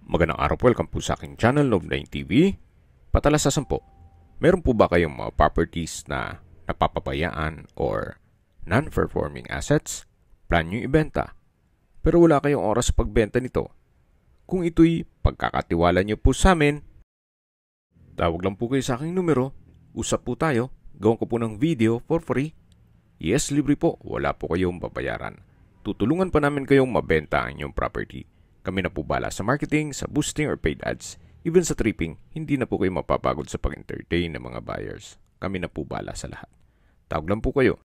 Magandang araw po, welcome po sa aking channel, Love9 TV. Patalasasan po, meron po ba kayong mga properties na napapabayaan or non-performing assets? Plan nyo ibenta, pero wala kayong oras sa pagbenta nito. Kung ito'y pagkakatiwala nyo po sa amin, tawag lang po kayo sa aking numero, usap po tayo, gawin ko po ng video for free. Yes, libre po, wala po kayong babayaran. Tutulungan pa namin kayong mabenta ang inyong property. Kami na po bala sa marketing, sa boosting or paid ads. Even sa tripping, hindi na po kayo mapapagod sa pag-entertain ng mga buyers. Kami na po bala sa lahat. Tawag lang po kayo.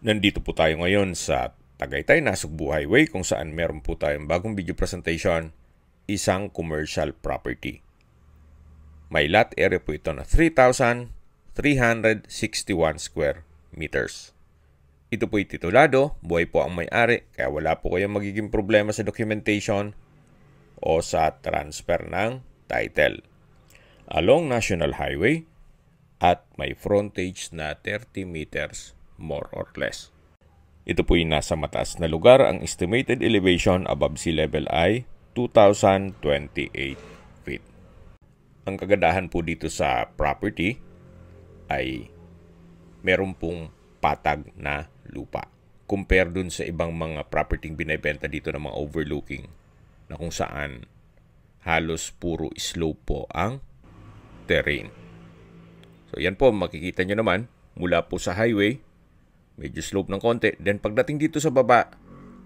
Nandito po tayo ngayon sa Tagaytay, Nasugbu Highway, kung saan meron po tayong bagong video presentation, isang commercial property. May lot area po ito na 3,361 square meters. Ito po'y titulado, buhay po ang may-ari, kaya wala po kayong magiging problema sa documentation o sa transfer ng title. Along National Highway at may frontage na 30 meters more or less. Ito po'y nasa mataas na lugar. Ang estimated elevation above sea level ay 2,028 feet. Ang kagandahan po dito sa property ay meron pong patag na lupa. Compare dun sa ibang mga property binibenta dito ng mga overlooking na kung saan halos puro slope po ang terrain. So yan po, makikita nyo naman mula po sa highway, medyo slope ng konti. Then pagdating dito sa baba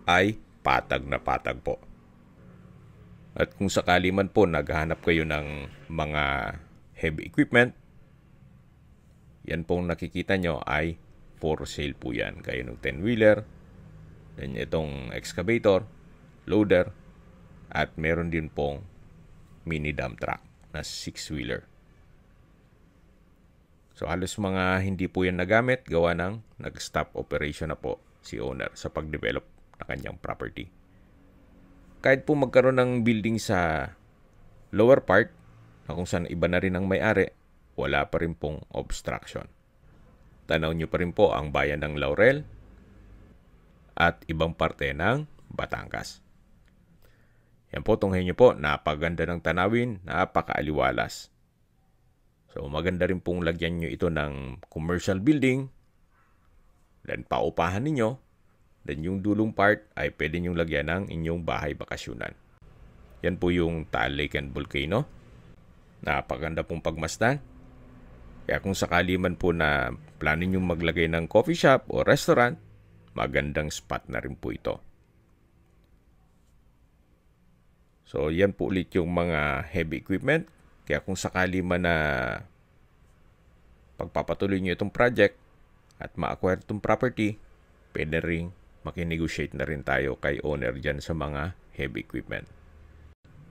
ay patag na patag po. At kung sakali man po naghahanap kayo ng mga heavy equipment, yan pong nakikita nyo ay for sale po yan. Kaya ng 10-wheeler, then itong excavator, loader, at meron din pong mini dump truck na 6-wheeler. So halos mga hindi po yan nagamit, gawa ng nag-stop operation na po si owner sa pag-develop na kanyang property. Kahit po magkaroon ng building sa lower part, na kung saan iba na rin ang may-ari, wala pa rin pong obstruction. Tanaw nyo pa rin po ang bayan ng Laurel at ibang parte ng Batangas. Yan po, tunghayin nyo po, napaganda ng tanawin, napakaaliwalas. So maganda rin pong lagyan nyo ito ng commercial building, then paupahan ninyo, then yung dulong part ay pwede nyo lagyan ng inyong bahay bakasyunan. Yan po yung Taal Lake and Volcano. Napaganda pong pagmasdan. Kaya kung sakali man po na plano nyo maglagay ng coffee shop o restaurant, magandang spot na rin po ito. So yan po ulit yung mga heavy equipment. Kaya kung sakali man na pagpapatuloy nyo itong project at ma-acquire itong property, pwede rin makinegotiate na rin tayo kay owner dyan sa mga heavy equipment.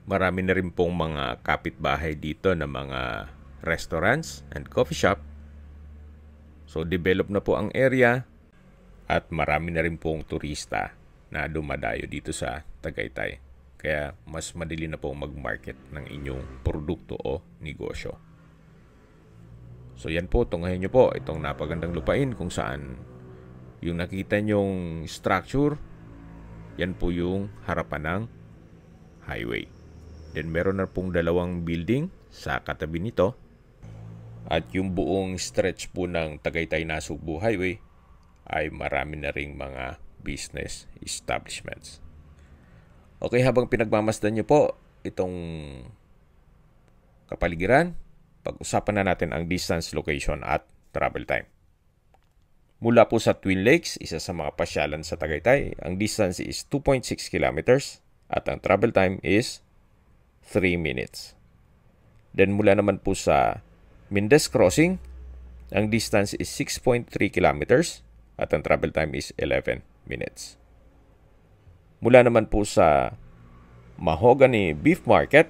Marami na rin pong mga kapitbahay dito na mga restaurants and coffee shop. So develop na po ang area at marami na rin pong turista na dumadayo dito sa Tagaytay. Kaya mas madali na pong mag-market ng inyong produkto o negosyo. So yan po, tunghayin nyo po itong napagandang lupain kung saan yung nakita nyong structure, yan po yung harapan ng highway. Then meron na pong dalawang building sa katabi nito. At yung buong stretch po ng Tagaytay Nasugbu Highway ay marami na ring mga business establishments. Okay, habang pinagmamasdan nyo po itong kapaligiran, pag-usapan na natin ang distance, location at travel time. Mula po sa Twin Lakes, isa sa mga pasyalan sa Tagaytay, ang distance is 2.6 kilometers at ang travel time is 3 minutes. Then mula naman po sa Mendez Crossing, ang distance is 6.3 kilometers at ang travel time is 11 minutes. Mula naman po sa Mahogany Beef Market,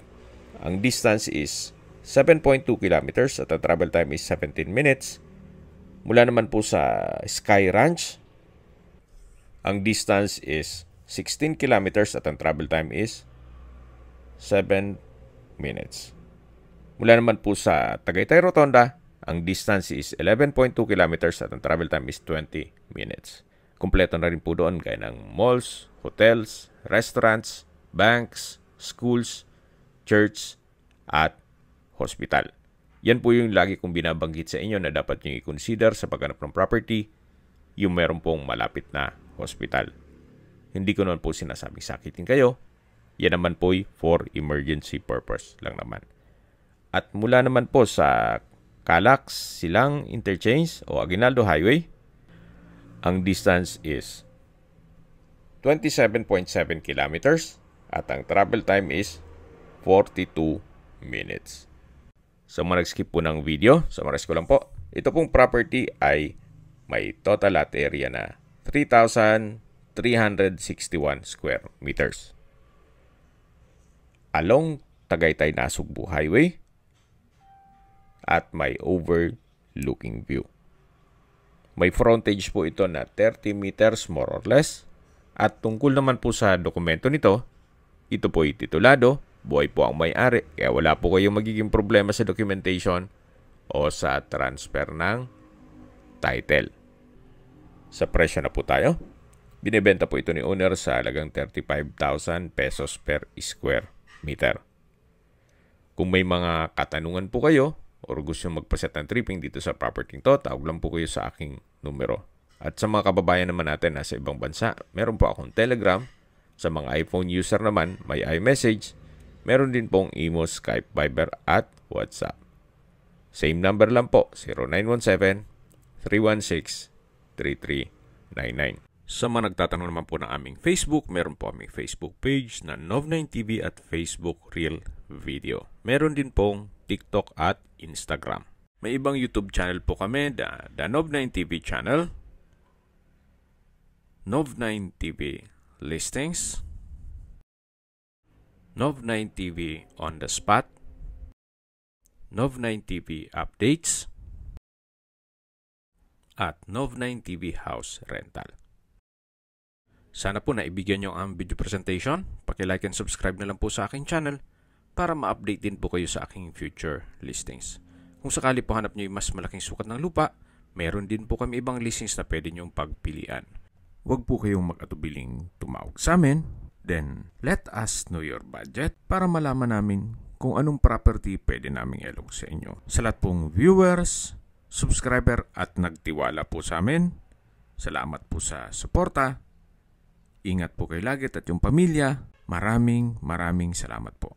ang distance is 7.2 kilometers at ang travel time is 17 minutes. Mula naman po sa Sky Ranch, ang distance is 16 kilometers at ang travel time is 7 minutes. Mula naman po sa Tagaytay Rotonda, ang distance is 11.2 kilometers at ang travel time is 20 minutes. Kumpleto na rin po doon gaya ng malls, hotels, restaurants, banks, schools, church, at hospital. Yan po yung lagi kong binabanggit sa inyo na dapat nyo i-consider sa paghanap ng property, yung meron pong malapit na hospital. Hindi ko naman po sinasabing sakitin kayo. Yan naman po for emergency purpose lang naman. At mula naman po sa Calax, Silang Interchange o Aguinaldo Highway, ang distance is 27.7 kilometers at ang travel time is 42 minutes. Sa mga nag-skip po ng video, summarize ko lang po. Ito pong property ay may total lot area na 3,361 square meters. Along Tagaytay-Nasugbu Highway at may overlooking view. May frontage po ito na 30 meters more or less. At tungkol naman po sa dokumento nito, ito po ay titulado, buhay po ang may-ari, kaya wala po kayong magiging problema sa documentation o sa transfer ng title. Sa presyo na po tayo. Binibenta po ito ni owner sa halagang 35,000 pesos per square meter. Kung may mga katanungan po kayo o gusto magpaset ng tripping dito sa property to, tawag lang po kayo sa aking numero. At sa mga kababayan naman natin nasa ibang bansa, meron po akong Telegram. Sa mga iPhone user naman, may iMessage. Meron din pong Imo, Skype, Viber at WhatsApp. Same number lang po, 0917-316-3399. Sa mga nagtatanong naman po ng aming Facebook, meron po aming Facebook page na Nov9TV at Facebook Real Video. Meron din pong TikTok at Instagram. May ibang YouTube channel po kami, the Nov9TV channel, Nov9TV Listings, Nov9TV On The Spot, Nov9TV Updates, at Nov9TV House Rental. Sana po naibigyan nyo ang video presentation. Paki-like and subscribe na lang po sa aking channel para ma-update din po kayo sa aking future listings. Kung sakali po hanap nyo yung mas malaking sukat ng lupa, meron din po kami ibang listings na pwede nyong pagpilian. Huwag po kayong mag-atubiling tumawag sa amin. Then, let us know your budget para malaman namin kung anong property pwede naming ilog sa inyo. Sa lahat pong viewers, subscriber at nagtiwala po sa amin, salamat po sa suporta. Ingat po kayo lagi at yung pamilya. Maraming salamat po.